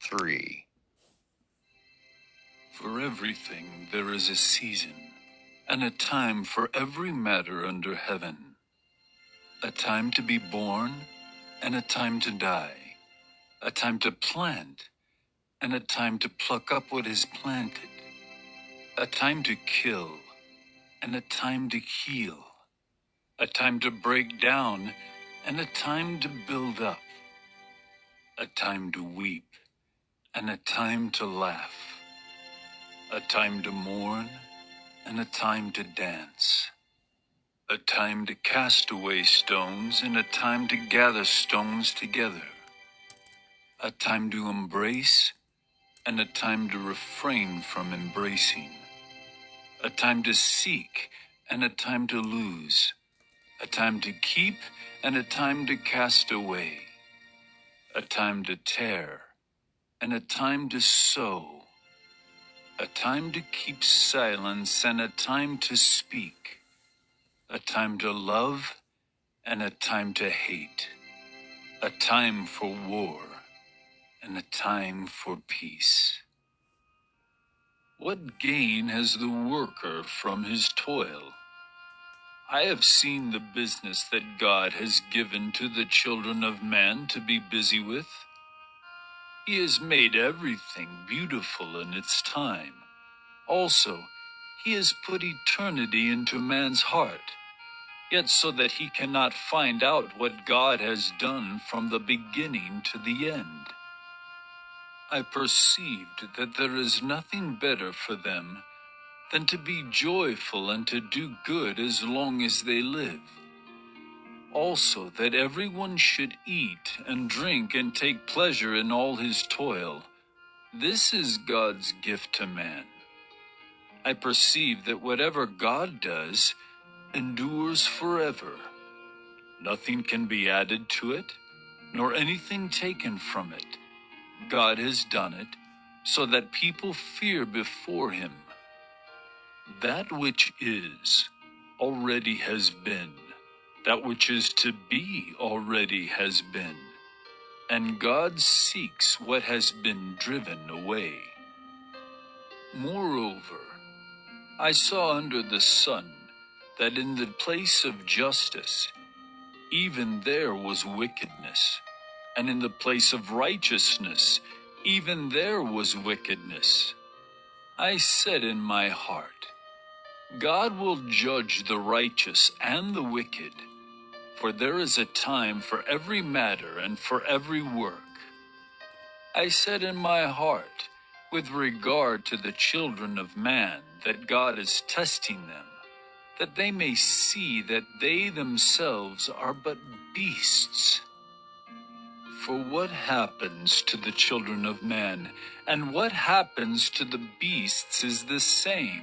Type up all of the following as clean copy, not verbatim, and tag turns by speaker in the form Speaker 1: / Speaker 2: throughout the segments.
Speaker 1: 3.
Speaker 2: For everything there is a season, and a time for every matter under heaven. A time to be born, and a time to die. A time to plant, and a time to pluck up what is planted. A time to kill, and a time to heal. A time to break down, and a time to build up. A time to weep, and a time to laugh. A time to mourn, and a time to dance. A time to cast away stones, and a time to gather stones together. A time to embrace, and a time to refrain from embracing. A time to seek, and a time to lose. A time to keep, and a time to cast away. A time to tear, and a time to sow. A time to keep silence, and a time to speak. A time to love, and a time to hate. A time for war, and a time for peace. What gain has the worker from his toil? I have seen the business that God has given to the children of man to be busy with. He has made everything beautiful in its time. Also, he has put eternity into man's heart, yet so that he cannot find out what God has done from the beginning to the end. I perceived that there is nothing better for them than to be joyful and to do good as long as they live. Also, that everyone should eat and drink and take pleasure in all his toil. This is God's gift to man. I perceive that whatever God does endures forever. Nothing can be added to it, nor anything taken from it. God has done it so that people fear before him. That which is already has been. That which is to be already has been. And God seeks what has been driven away. Moreover, I saw under the sun that in the place of justice, even there was wickedness, and in the place of righteousness, even there was wickedness. I said in my heart, God will judge the righteous and the wicked, for there is a time for every matter and for every work. I said in my heart, with regard to the children of man, that God is testing them, that they may see that they themselves are but beasts. For what happens to the children of man, and what happens to the beasts is the same.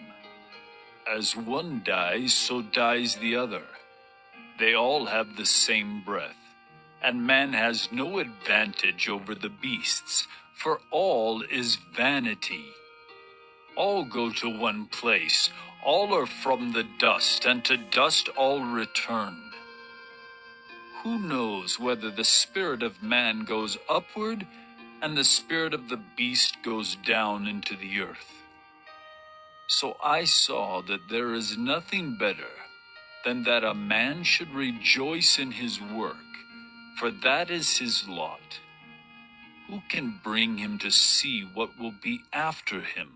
Speaker 2: As one dies, so dies the other. They all have the same breath, and man has no advantage over the beasts, for all is vanity. All go to one place, all are from the dust, and to dust all return. Who knows whether the spirit of man goes upward, and the spirit of the beast goes down into the earth? So I saw that there is nothing better than that a man should rejoice in his work, for that is his lot. Who can bring him to see what will be after him?